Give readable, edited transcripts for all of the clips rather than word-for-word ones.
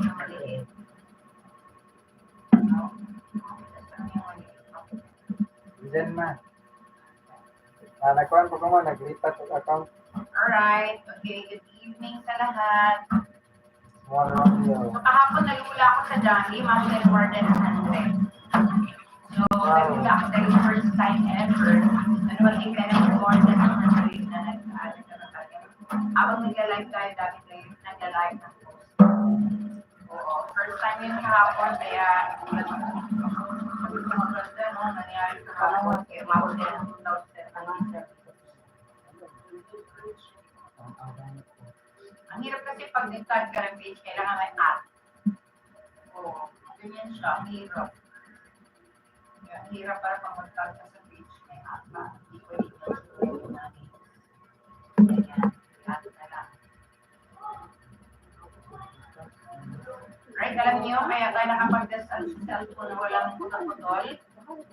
yung maliit. Diyan ma. Nagkuhan po ko mo, naglipat sa account. Alright, okay, good evening sa lahat. Small Romeo. So kahapon nalula ako sa Johnny, mga more than 100. So, nalula ako dahil first time ever. Manually ka na more than 100 na nag-add na talaga. Habang nagla-live tayo, dami tayo nagla-live ng post. Oo, first time yun kahapon, kaya nagulat ako. Sabi ko maganda, no? Nangyari sa kahapon, kaya umabot din ang 2,000. Ang hirap kasi pag nag-tag ka ng page, kailangan may app. Oo, ganyan siya, ang hirap. Ang hirap para pag mag-tag ka sa page, may app pa. Hindi ko dito sa namin. Ganyan, app na lang. Right, alam niyo, kaya tayo nakapagdasal sa cellphone na walang putol-putol.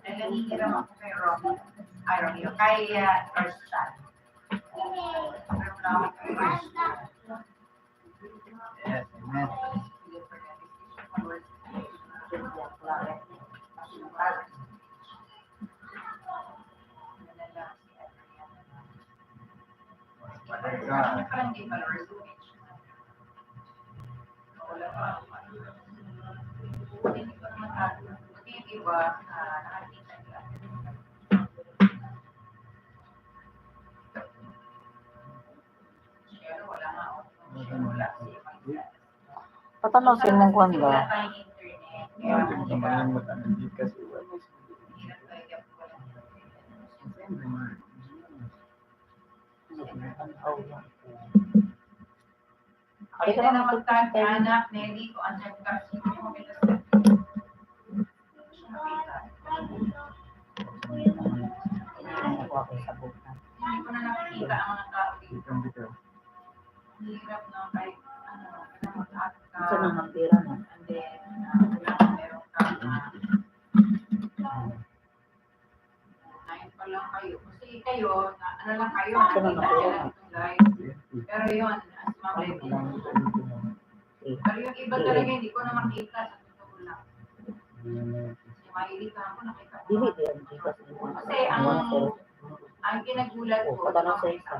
Dahil nangihiram ako kay Romy. Ay, Romy, kay First Chat. Pero wala ako kay First Chat. Yes, amen. Patanaw sa imong kwan ba? Ay, na naman magtag kay anak, Nelly, kung andyan ka, sino mo kita hindi ko na nakikita ang mga tao dito. Hirap na kahit ano, mag-act ka. Sa mga pera na. And then, meron ka pa lang kayo. Kasi kayo, ano lang kayo, nakikita nyo lang itong live. Pero yun, as mabay pero yung iba talaga, hindi ko na makita sa totoo lang. Kasi mahilig ako, nakita ko. Dili yan, Kasi ang kinagulat ko, patanaw sa isa.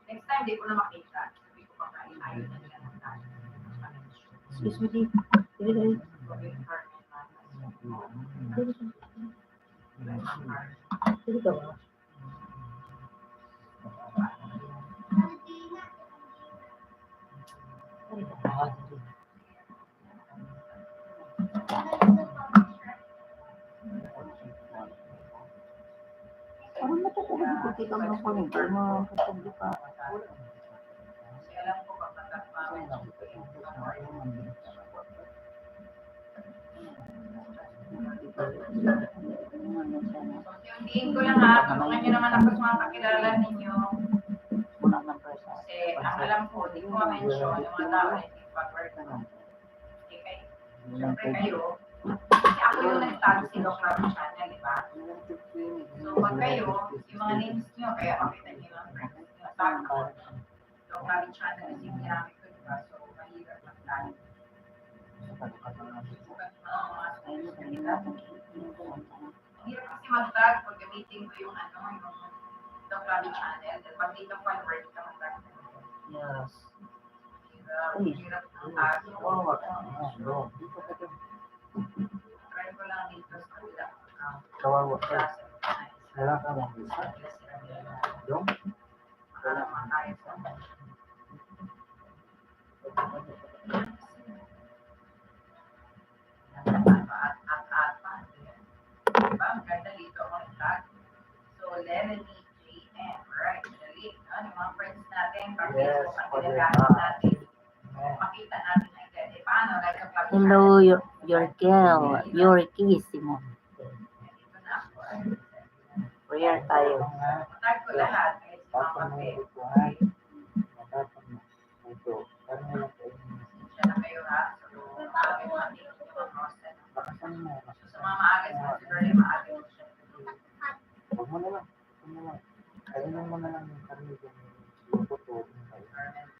next time, di ko na makita. Sabi ko pa kain, ayaw na siya ng tayo. Excuse me, di. Dili. Dili ka ba? Ano na to kung hindi ko kita mo ng pangintay mo? Kasi pa. Kasi alam ko, kapag Undiin ko lang ha, tulungan nyo naman ako sa mga kakilala ninyo. Kasi ang alam ko, di ko ma-mention yung mga tao na hindi pag-work. Siyempre kayo, kasi ako yung nag-tag si Doc Ravi Channel, di ba? So pag kayo, yung mga names nyo, kaya makita nyo yung friends nyo, tag ko. Doc Ravi Channel is yung ginamit ko, di ba? So mahirap mag-tag. Hirap kasi mag-tag pag gamitin ko yung Doc Ravi Channel. Pag dito pa yung word ka mag-tag. Yes. Hirap ng tag. Try ko lang dito sa kabila. Kawawa ka. Wala ka mo. Yung? Wala naman tayo sa diba? Ang ganda dito ang tag. So, Lenny JM. Right. Dali. Ano, yung mga friends natin, pag Facebook ang ginagamit natin, makita natin na agad. Eh, paano? Like, ang pag- Hello, Yorkissimo. Dito na ako. Prayer tayo. Tag ko lahat. Kahit sa mga kape.